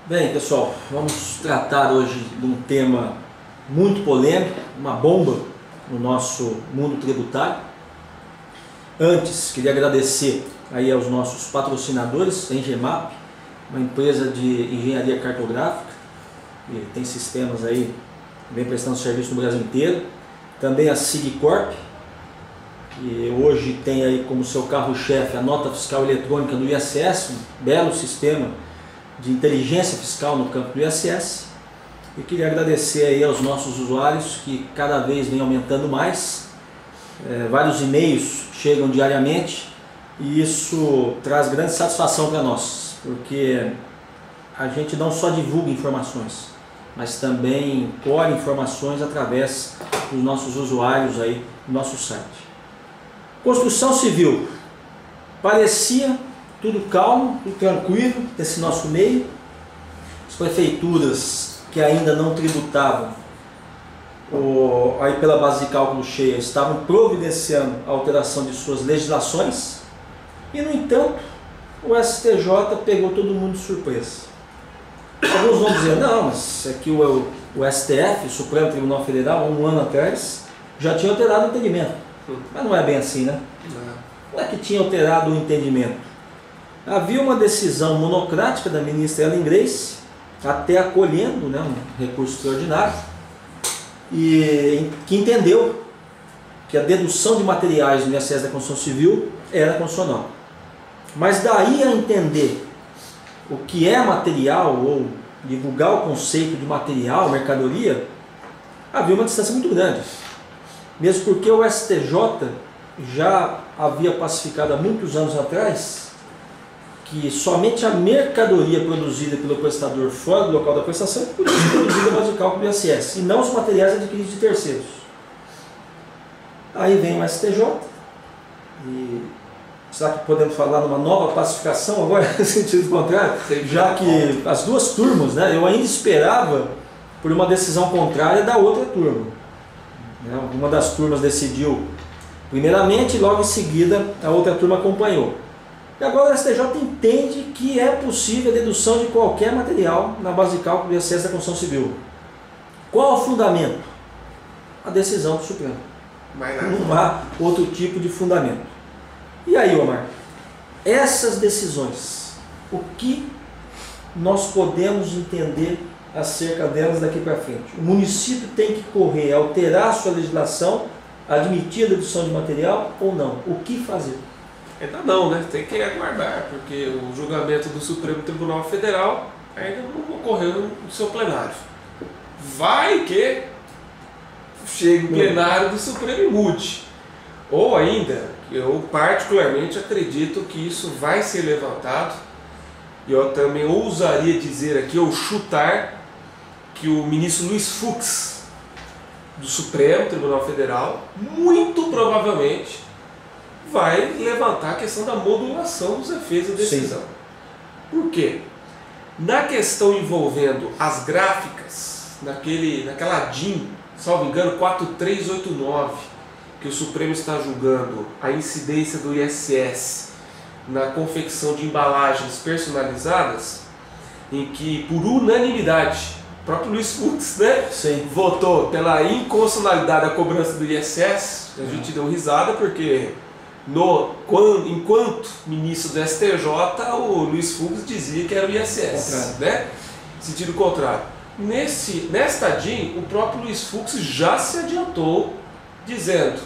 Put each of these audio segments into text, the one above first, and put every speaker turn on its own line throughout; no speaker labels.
Bem, pessoal, vamos tratar hoje de um tema muito polêmico, uma bomba no nosso mundo tributário. Antes, queria agradecer aí aos nossos patrocinadores, a Engemap, uma empresa de engenharia cartográfica, que tem sistemas aí, vem prestando serviço no Brasil inteiro. Também a Sigcorp, que hoje tem aí como seu carro-chefe a nota fiscal eletrônica do ISS, um belo sistema de inteligência fiscal no campo do ISS. E queria agradecer aí aos nossos usuários, que cada vez vem aumentando mais. Vários e-mails chegam diariamente e isso traz grande satisfação para nós, porque a gente não só divulga informações, mas também colhe informações através dos nossos usuários aí no nosso site. Construção civil, parecia tudo calmo, tudo tranquilo nesse nosso meio. As prefeituras que ainda não tributavam aí pela base de cálculo cheia estavam providenciando a alteração de suas legislações e, no entanto, o STJ pegou todo mundo de surpresa. Alguns vão dizer, não, mas é que o STF, o Supremo Tribunal Federal, há um ano atrás, já tinha alterado o entendimento. Mas não é bem assim, né? Não é que tinha alterado o entendimento. Havia uma decisão monocrática da ministra Ellen Grace, até acolhendo, né, um recurso extraordinário, e que entendeu que a dedução de materiais no ISS da construção civil era constitucional. Mas daí a entender o que é material, ou divulgar o conceito de material, mercadoria, havia uma distância muito grande. Mesmo porque o STJ já havia pacificado há muitos anos atrás que somente a mercadoria produzida pelo prestador fora do local da prestação podia ser produzida mais o cálculo do ISS, e não os materiais adquiridos de terceiros. Aí vem o STJ, e será que podemos falar numa nova pacificação agora, no sentido contrário? Já que as duas turmas, né, eu ainda esperava por uma decisão contrária da outra turma. Uma das turmas decidiu primeiramente e logo em seguida a outra turma acompanhou. E agora o STJ entende que é possível a dedução de qualquer material na base de cálculo do ISS da construção civil. Qual o fundamento? A decisão do Supremo. Não há outro tipo de fundamento. E aí, Omar, essas decisões, o que nós podemos entender acerca delas daqui para frente? O município tem que correr, alterar a sua legislação, admitir a dedução de material ou não? O que fazer?
Ainda não, né? Tem que aguardar, porque o julgamento do Supremo Tribunal Federal ainda não ocorreu no seu plenário. Vai que chegue o plenário do Supremo e mude. Ou ainda, eu particularmente acredito que isso vai ser levantado, e eu também ousaria dizer aqui, ou chutar, que o ministro Luiz Fux, do Supremo Tribunal Federal, muito provavelmente vai levantar a questão da modulação dos efeitos da decisão. Sim. Por quê? Na questão envolvendo as gráficas, naquela DIN, salvo engano, 4389, que o Supremo está julgando a incidência do ISS na confecção de embalagens personalizadas, em que, por unanimidade, o próprio Luiz Fux, né, votou pela inconstitucionalidade da cobrança do ISS. A gente deu risada porque enquanto ministro do STJ, o Luiz Fux dizia que era o ISS, né? Sentido contrário. Nesta DIN, o próprio Luiz Fux já se adiantou, dizendo: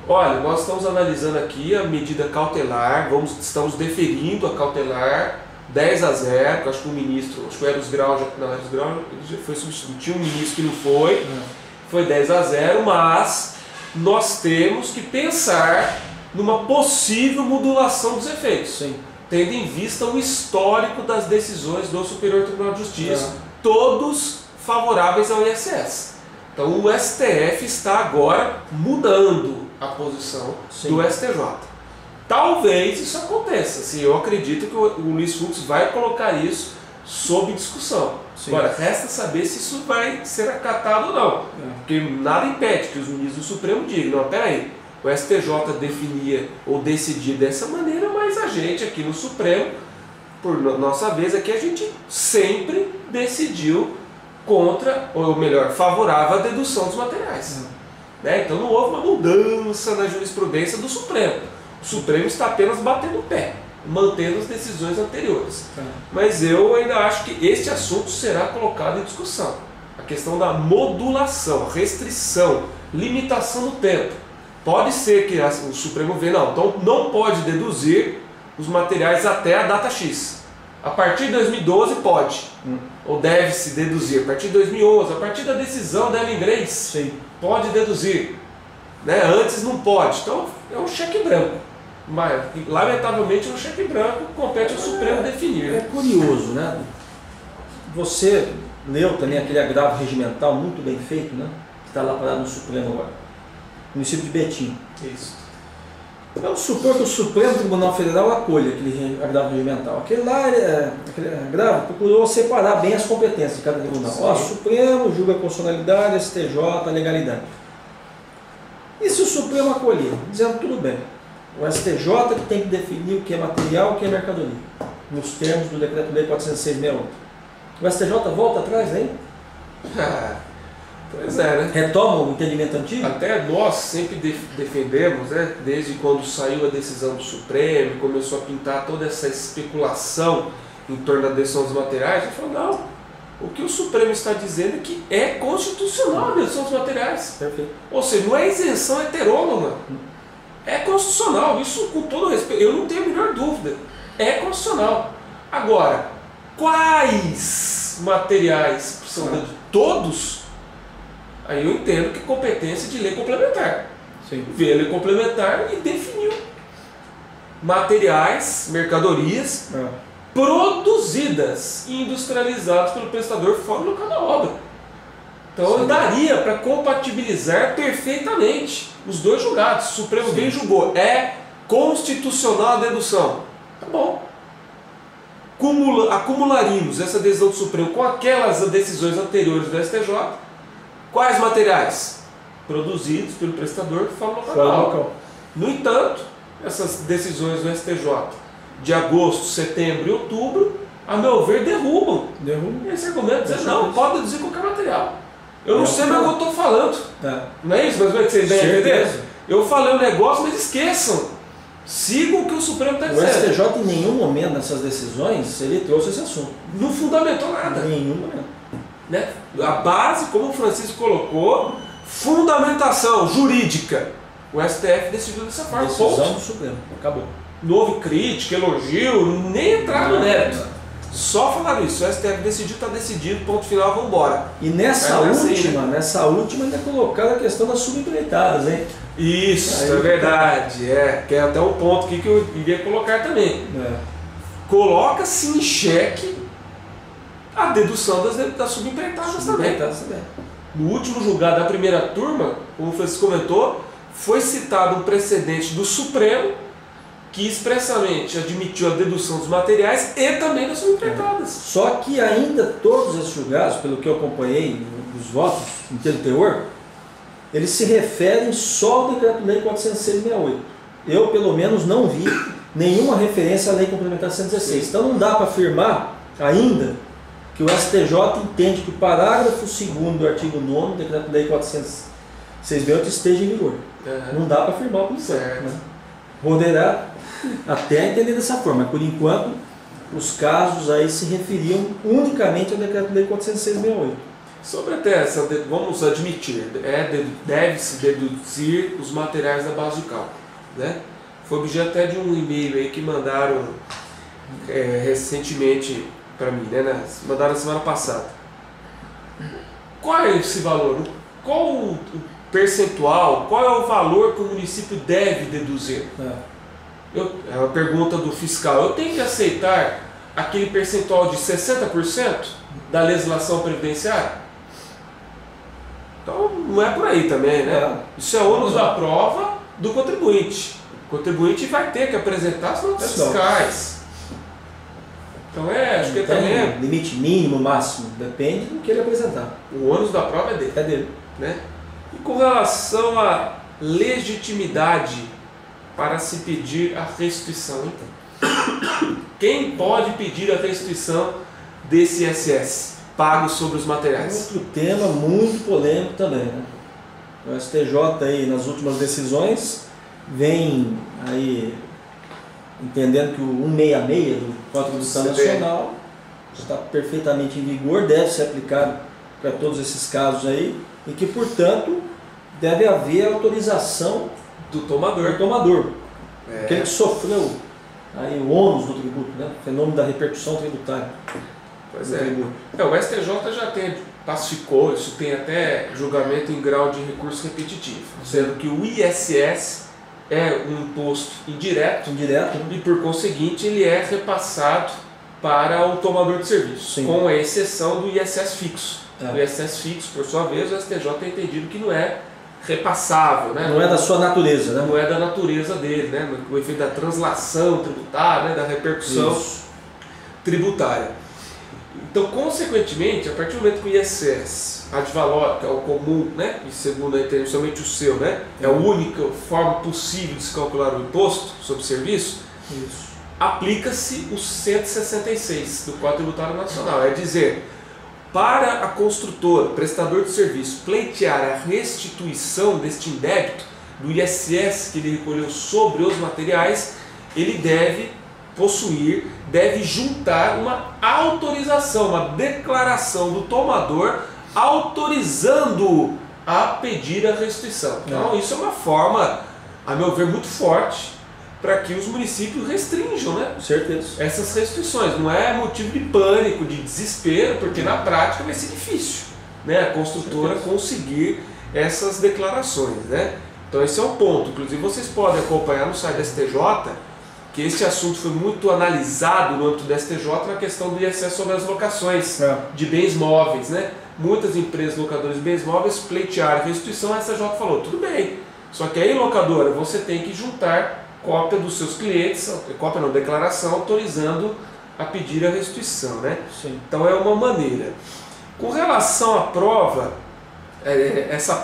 olha, nós estamos analisando aqui a medida cautelar, estamos deferindo a cautelar 10-0, que acho que o ministro, acho que o Eros Grau, ele já foi substituído, tinha um ministro que não foi 10-0, mas nós temos que pensar numa possível modulação dos efeitos, tendo em vista o histórico das decisões do Superior Tribunal de Justiça, todos favoráveis ao ISS. Então o STF está agora mudando a posição do STJ. Talvez isso aconteça, assim, eu acredito que o Luiz Fux vai colocar isso sob discussão. Agora, resta saber se isso vai ser acatado ou não, porque nada impede que os ministros do Supremo digam: não, peraí, o STJ definia ou decidia dessa maneira, mas a gente aqui no Supremo por nossa vez, aqui a gente sempre decidiu contra, ou melhor, favorável à dedução dos materiais. Né? Então não houve uma mudança na jurisprudência do Supremo. O Supremo está apenas batendo o pé, mantendo as decisões anteriores. Mas eu ainda acho que este assunto será colocado em discussão. A questão da modulação, restrição, limitação no tempo. Pode ser que o Supremo veja, não, então não pode deduzir os materiais até a data X. A partir de 2012 pode, ou deve-se deduzir. A partir de 2011, a partir da decisão da Ellen Grace, pode deduzir. Né? Antes não pode. Então é um cheque branco. Mas, lamentavelmente, é um cheque branco, compete ao Supremo definir.
É curioso, né? Você leu também aquele agravo regimental muito bem feito, né? Que está lá parado no Supremo agora. Município de Betim.
Isso.
Vamos supor que o Supremo Tribunal Federal acolha aquele agravo regimental. Aquele lá, aquele agravo, procurou separar bem as competências de cada tribunal. Ó, Supremo julga a constitucionalidade, STJ, a legalidade. E se o Supremo acolher, dizendo tudo bem, o STJ que tem que definir o que é material e o que é mercadoria, nos termos do Decreto-Lei 406/68. O STJ volta atrás aí?
Pois é, né?
Retoma o entendimento antigo?
Até nós sempre defendemos, né? Desde quando saiu a decisão do Supremo, começou a pintar toda essa especulação em torno da dedução dos materiais, a gente falou, não, o que o Supremo está dizendo é que é constitucional a dedução dos materiais.
Perfeito.
Ou seja, não é isenção heterônoma, é constitucional, isso com todo respeito, eu não tenho a menor dúvida, é constitucional. Agora, quais materiais são deduzidos? Todos? Aí eu entendo que competência de lei complementar.
Sim.
Veio a lei complementar e definiu materiais, mercadorias produzidas e industrializadas pelo prestador fora do local da obra. Então daria para compatibilizar perfeitamente os dois julgados. O Supremo bem julgou, é constitucional a dedução. Tá bom. Acumularíamos essa decisão do Supremo com aquelas decisões anteriores do STJ. Quais materiais? Produzidos pelo prestador fora do local. No entanto, essas decisões do STJ de agosto, setembro e outubro, a meu ver, derrubam esse argumento, dizendo não, pode deduzir qualquer material. Eu não sei mais o que eu estou falando. Não é isso? Mas vai que vocês devem entender? Eu falei um negócio, mas esqueçam. Sigam o que o Supremo está dizendo.
O STJ, em nenhum momento nessas decisões, ele trouxe esse assunto.
Não fundamentou nada.
Em nenhum momento.
Né? A base, como o Francisco colocou, fundamentação jurídica. O STF decidiu dessa forma.
Decisão do Supremo. Acabou.
Não houve crítica, elogio, nem entrar no mérito. Só falaram isso. O STF decidiu, está decidido, ponto final, vamos embora.
E nessa última ainda colocaram a questão das subempreitadas, hein?
Isso, aí, é verdade. Que é até um ponto aqui que eu iria colocar também. Coloca-se em xeque a dedução das subempreitadas também. No último julgado da primeira turma, como o Francisco comentou, foi citado um precedente do Supremo que expressamente admitiu a dedução dos materiais e também das subempreitadas.
Só que ainda todos esses julgados, pelo que eu acompanhei dos votos, em termo teor, eles se referem só ao Decreto-Lei 406/68. Eu, pelo menos, não vi nenhuma referência à Lei Complementar 116. Então não dá para afirmar ainda que o STJ entende que o parágrafo 2º do artigo 9º do Decreto-Lei 406/68 esteja em vigor. Não dá para afirmar por isso. Né? Poderá até entender dessa forma, mas por enquanto os casos aí se referiam unicamente ao Decreto-Lei 406/68.
Sobre até essa, vamos admitir, deve-se deduzir os materiais da base de cálculo. Né? Foi objeto até de um e-mail aí que mandaram recentemente para mim, né? Mandaram na semana passada. Qual é esse valor? Qual o percentual? Qual é o valor que o município deve deduzir? É uma pergunta do fiscal. Eu tenho que aceitar aquele percentual de 60% da legislação previdenciária? Então não é por aí também, né? Isso é ônus da prova do contribuinte. O contribuinte vai ter que apresentar as notas fiscais. Então acho que também é
limite mínimo, máximo, depende do que ele apresentar.
O ônus da prova é dele.
É dele.
Né? E com relação à legitimidade para se pedir a restituição, então. Quem pode pedir a restituição desse ISS pago sobre os materiais?
Outro tema muito polêmico também, né? O STJ aí, nas últimas decisões, vem aí entendendo que o 166 do Código Tributário Nacional está perfeitamente em vigor, deve ser aplicado para todos esses casos aí, e que, portanto, deve haver autorização
do tomador.
Aquele que sofreu aí o ônus do tributo, né? O fenômeno da repercussão tributária.
Pois é. O STJ já pacificou, isso tem até julgamento em grau de recurso repetitivo, sendo que o ISS é um imposto indireto, e por conseguinte ele é repassado para o tomador de serviço,
sim,
com a exceção do ISS fixo.
É.
O ISS fixo, por sua vez, o STJ tem entendido que não é repassável, né?
Não é da sua natureza, né?
Não é da natureza dele, né? O efeito da translação tributária, né? Da repercussão tributária. Então, consequentemente, a partir do momento que o ISS ad valorem, que é o comum, né? E segundo a entender, somente o seu, né? É a única forma possível de se calcular o imposto sobre serviço, aplica-se o 166 do Código Tributário Nacional. É dizer, para a construtora, prestador de serviço, pleitear a restituição deste indébito do ISS que ele recolheu sobre os materiais, ele deve juntar uma autorização, uma declaração do tomador autorizando-o a pedir a restituição. Então isso é uma forma, a meu ver, muito forte para que os municípios restringam, né?
Certeza.
Essas restrições. Não é motivo de pânico, de desespero, porque na prática vai ser difícil, né? A construtora conseguir essas declarações, né? Então esse é um ponto. Inclusive vocês podem acompanhar no site da STJ que este assunto foi muito analisado no âmbito do STJ na questão do ISS sobre as locações de bens móveis, né? Muitas empresas locadoras de bens móveis pleitearam restituição, a STJ falou, tudo bem, só que aí, locadora, você tem que juntar cópia dos seus clientes, declaração autorizando a pedir a restituição, né?
Sim.
Então é uma maneira. Com relação à prova, essa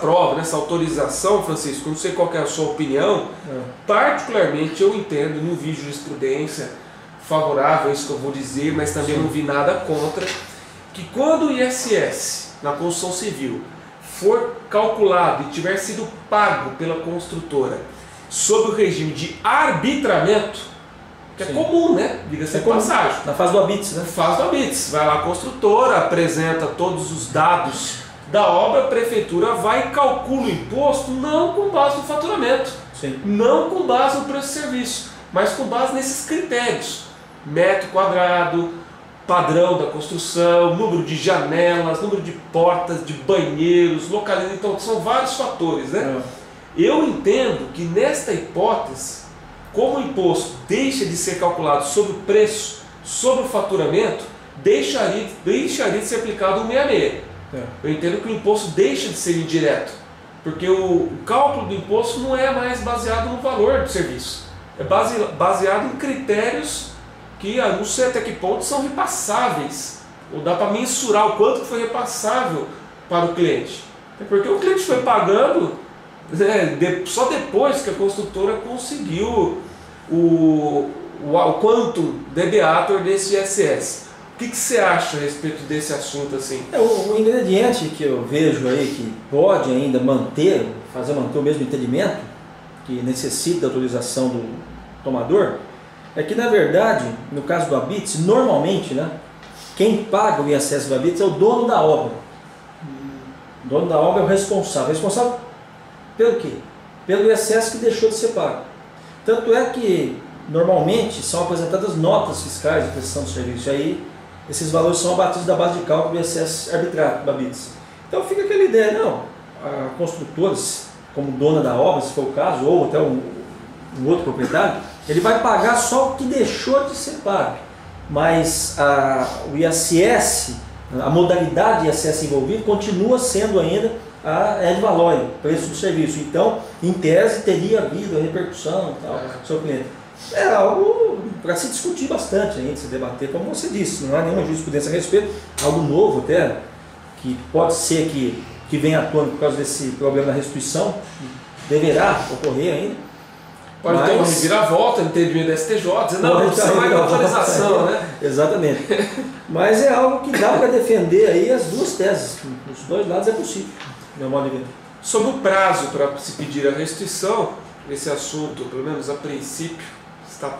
autorização, Francisco, não sei qual é a sua opinião, particularmente eu entendo, não vi jurisprudência favorável a isso que eu vou dizer, mas também não vi nada contra, que quando o ISS na construção civil for calculado e tiver sido pago pela construtora sob o regime de arbitramento, que é comum, né? Diga-se de passagem.
Na fase do habites, né?
Na fase do habites. Vai lá a construtora, apresenta todos os dados da obra, a prefeitura vai e calcula o imposto não com base no faturamento, não com base no preço de serviço, mas com base nesses critérios. Metro quadrado, padrão da construção, número de janelas, número de portas, de banheiros, localização, então são vários fatores, né? Eu entendo que nesta hipótese, como o imposto deixa de ser calculado sobre o preço, sobre o faturamento, deixaria de ser aplicado o 166. Eu entendo que o imposto deixa de ser indireto, porque o cálculo do imposto não é mais baseado no valor do serviço, é baseado em critérios que não sei até que ponto são repassáveis, ou dá para mensurar o quanto foi repassável para o cliente. Porque o cliente foi pagando só depois que a construtora conseguiu o quanto debeator desse ISS. O que você acha a respeito desse assunto assim?
O ingrediente que eu vejo aí que pode ainda fazer manter o mesmo entendimento, que necessita da autorização do tomador, é que na verdade, no caso do habites, normalmente, né, quem paga o ISS do habites é o dono da obra. O dono da obra é o responsável. Responsável pelo quê? Pelo ISS que deixou de ser pago. Tanto é que normalmente são apresentadas notas fiscais de prestação de serviço. Aí esses valores são abatidos da base de cálculo do ISS arbitrário do habites. Então fica aquela ideia, não, a construtora, como dona da obra, se for o caso, ou até um outro proprietário, ele vai pagar só o que deixou de ser pago. Mas o ISS, a modalidade de ISS envolvido, continua sendo ainda a ad valorem, preço do serviço. Então, em tese, teria havido a repercussão e tal, seu cliente. É algo para se discutir bastante ainda, se debater, como você disse, não há nenhuma jurisprudência a respeito, algo novo até, que pode ser que venha à tona por causa desse problema da restituição, deverá ocorrer ainda.
Pode ter uma reviravolta no entendimento da STJ, dizendo, não precisa mais de autorização, né?
Exatamente. Mas é algo que dá para defender aí as duas teses. Os dois lados é possível, meu modo de ver.
Sobre o prazo para se pedir a restituição, esse assunto, pelo menos a princípio, está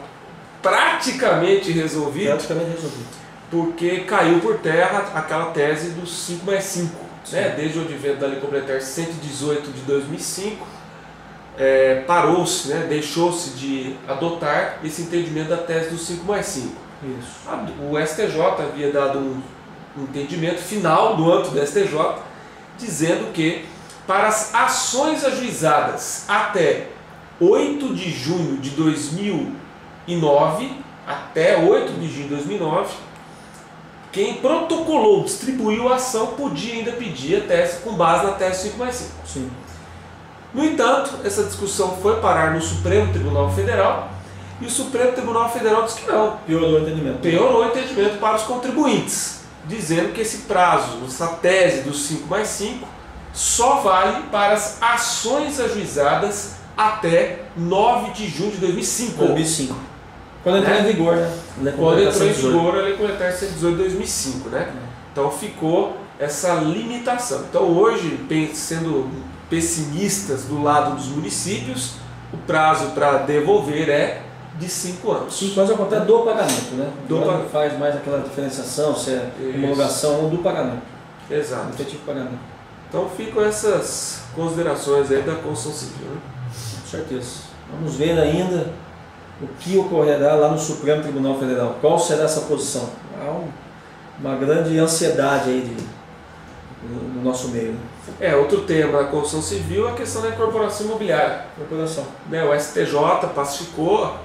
praticamente resolvido.
Praticamente resolvido.
Porque caiu por terra aquela tese dos 5+5. Né? Desde o advento da Lei Complementar 118 de 2005, parou-se, né? Deixou-se de adotar esse entendimento da tese dos 5+5.
Isso.
O STJ havia dado um entendimento final no âmbito do STJ, dizendo que para as ações ajuizadas até 8 de junho de 2009, até 8 de junho de 2009, quem protocolou, distribuiu a ação, podia ainda pedir a tese com base na tese 5+5.
Sim.
No entanto, essa discussão foi parar no Supremo Tribunal Federal e o Supremo Tribunal Federal disse que não.
Piorou o entendimento.
Piorou o entendimento para os contribuintes, dizendo que esse prazo, essa tese dos 5+5, só vale para as ações ajuizadas até 9 de junho de 2005.
2005. Quando entrou em vigor, né?
Quando entrou em vigor a Lei Complementar 118 de 2005, né? Então ficou essa limitação. Então hoje, sendo pessimistas do lado dos municípios, o prazo para devolver é de 5 anos.
5 anos é o contrário do pagamento, né? Não faz mais aquela diferenciação, se é homologação ou do pagamento.
Exato.
Efetivo pagamento.
Então ficam essas considerações aí da Constituição Civil, né?
Com certeza. Vamos ver ainda o que ocorrerá lá no Supremo Tribunal Federal. Qual será essa posição? Há uma grande ansiedade aí no nosso meio. Né?
Outro tema da Constituição Civil é a questão da incorporação imobiliária.
Incorporação.
O STJ pacificou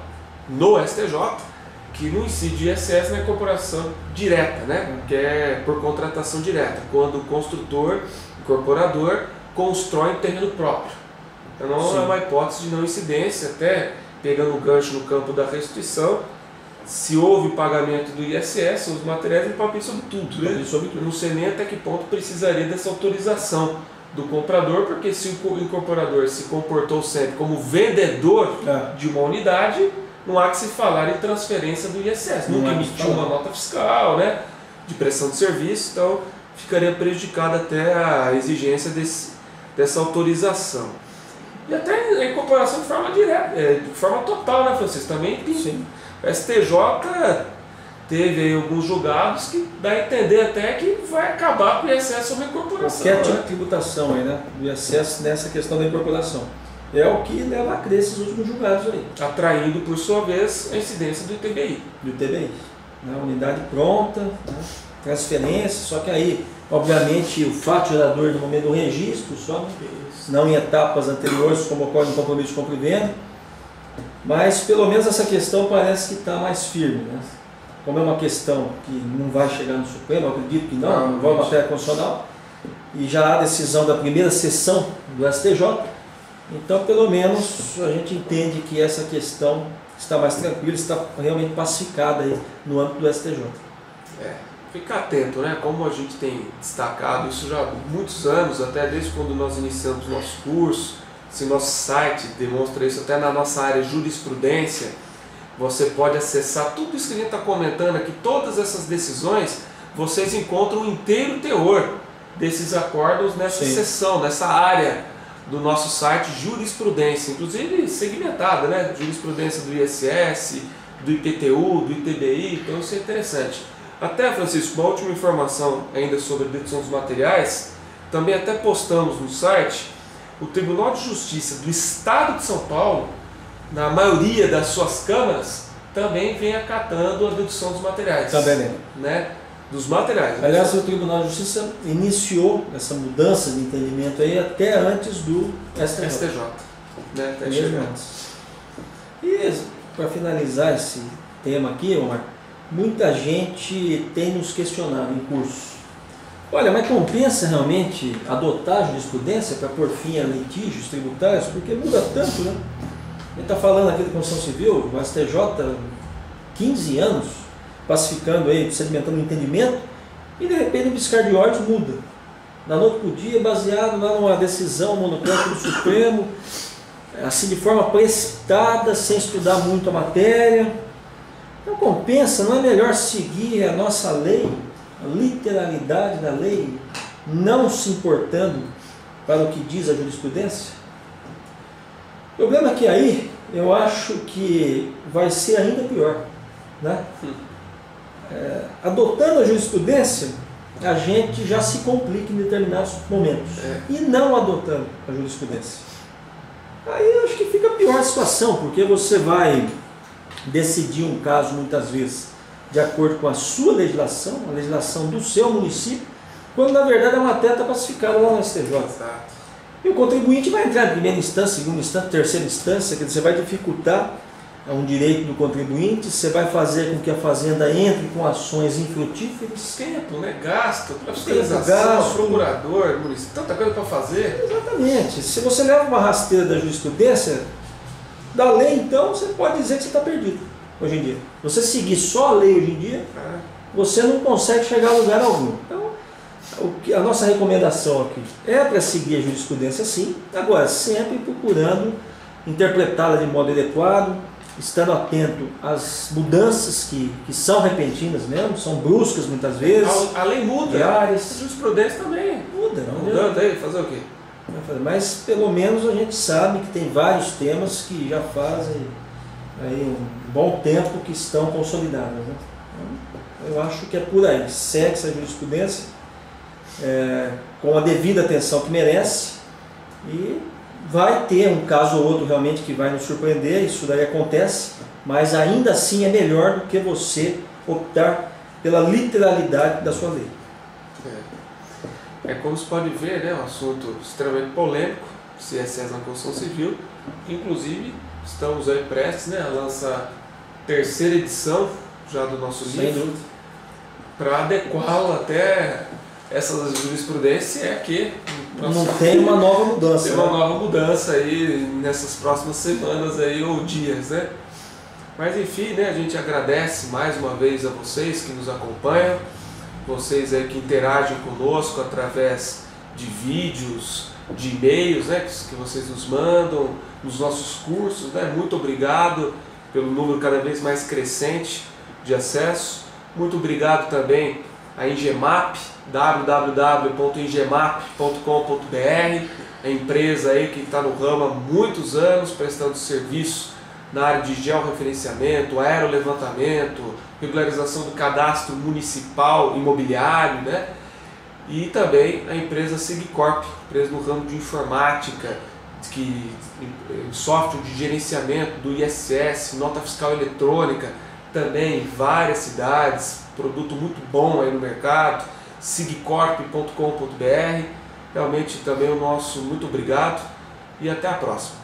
no STJ que não incide ISS na incorporação direta, né? Que é por contratação direta, quando o construtor, incorporador, constrói em terreno próprio. Então não é uma hipótese de não incidência, até pegando o gancho no campo da restituição, se houve pagamento do ISS, os materiais ele papel sobre tudo, né? Eu não sei nem até que ponto precisaria dessa autorização do comprador, porque se o incorporador se comportou sempre como vendedor de uma unidade, não há que se falar em transferência do ISS, nunca emitiu uma nota fiscal, né, de prestação de serviço, então ficaria prejudicada até a exigência dessa autorização. E até a incorporação de forma direta, de forma total, né, Francisco? Também sim. O STJ teve aí alguns julgados que dá a entender até que vai acabar com o ISS sobre a incorporação.
Qualquer tipo de tributação aí, né? O ISS nessa questão da incorporação. É o que leva a crer esses últimos julgados aí.
Atraindo, por sua vez, a incidência do ITBI.
Do ITBI. Né? Unidade pronta, né? Transferência, só que aí, obviamente, o fato gerador no momento do registro, só não em etapas anteriores, como ocorre no compromisso de compra e venda. Mas, pelo menos, essa questão parece que está mais firme. Né? Como é uma questão que não vai chegar no Supremo, eu acredito que não vai à matéria constitucional, e já há decisão da primeira sessão do STJ, então, pelo menos, a gente entende que essa questão está mais tranquila, está realmente pacificada aí no âmbito do STJ.
Ficar atento, né? Como a gente tem destacado isso já há muitos anos, até desde quando nós iniciamos nosso curso, se nosso site demonstra isso, até na nossa área de jurisprudência, você pode acessar tudo isso que a gente está comentando aqui, todas essas decisões, vocês encontram o inteiro teor desses acordos nessa seção, nessa área do nosso site Jurisprudência, inclusive segmentada, né? Jurisprudência do ISS, do IPTU, do ITBI, então isso é interessante. Até, Francisco, uma última informação ainda sobre a dedução dos materiais, também até postamos no site, o Tribunal de Justiça do Estado de São Paulo, na maioria das suas câmaras, também vem acatando a dedução dos materiais.
Também,
né? Dos materiais.
Aliás, o Tribunal de Justiça iniciou essa mudança de entendimento aí até antes do STJ.
Né? Até
antes. E para finalizar esse tema aqui, Omar, muita gente tem nos questionado em curso. Olha, mas compensa realmente adotar a jurisprudência para pôr fim a litígios tributários? Porque muda tanto, né? A gente está falando aqui da Constituição Civil, o STJ, 15 anos, pacificando aí, sedimentando um entendimento, e de repente o piscar de olhos muda. Da noite para o dia, baseado lá numa decisão monocrática do Supremo, assim de forma precipitada, sem estudar muito a matéria. Não compensa, não é melhor seguir a nossa lei, a literalidade da lei, não se importando para o que diz a jurisprudência? O problema é que aí eu acho que vai ser ainda pior, né? Adotando a jurisprudência, a gente já se complica em determinados momentos, e não adotando a jurisprudência. Aí eu acho que fica pior a situação, porque você vai decidir um caso muitas vezes de acordo com a sua legislação, a legislação do seu município, quando na verdade a matéria está pacificada lá no STJ. E o contribuinte vai entrar em primeira instância, segunda instância, terceira instância, quer dizer, você vai dificultar um direito do contribuinte, você vai fazer com que a fazenda entre com ações infrutíferas.
Tempo, né? Gasto, fiscalização, procurador, município, tanta coisa para fazer.
Exatamente. Se você leva uma rasteira da jurisprudência, da lei, então, você pode dizer que você está perdido hoje em dia. Você seguir só a lei hoje em dia, você não consegue chegar a lugar algum. Então, a nossa recomendação aqui é para seguir a jurisprudência sim, agora sempre procurando interpretá-la de modo adequado, estando atento às mudanças que são repentinas mesmo, são bruscas muitas vezes.
A lei muda,
diárias.
A jurisprudência também
muda.
Mudando aí, fazer o quê?
Mas pelo menos a gente sabe que tem vários temas que já fazem aí um bom tempo que estão consolidados, né? Então, eu acho que é por aí, segue essa jurisprudência com a devida atenção que merece, e vai ter um caso ou outro realmente que vai nos surpreender, isso daí acontece, mas ainda assim é melhor do que você optar pela literalidade da sua lei.
Como se pode ver, né, um assunto extremamente polêmico, CSS na Construção Civil. Inclusive, estamos aí prestes, né, a lançar a terceira edição já do nosso livro, para adequá-lo até essa jurisprudência, que
não tem uma nova mudança.
Tem uma nova mudança aí nessas próximas semanas aí, ou dias, né? Mas enfim, né, a gente agradece mais uma vez a vocês que nos acompanham, vocês aí que interagem conosco através de vídeos, de e-mails, né, que vocês nos mandam, nos nossos cursos, né? Muito obrigado pelo número cada vez mais crescente de acesso. Muito obrigado também a Engemap, www.engemap.com.br, a empresa aí que está no ramo há muitos anos, prestando serviço na área de georreferenciamento, aerolevantamento, regularização do cadastro municipal imobiliário, né? E também a empresa Sigcorp, empresa no ramo de informática, software de gerenciamento do ISS, nota fiscal eletrônica, também em várias cidades, produto muito bom aí no mercado, sigcorp.com.br. Realmente também o nosso muito obrigado e até a próxima.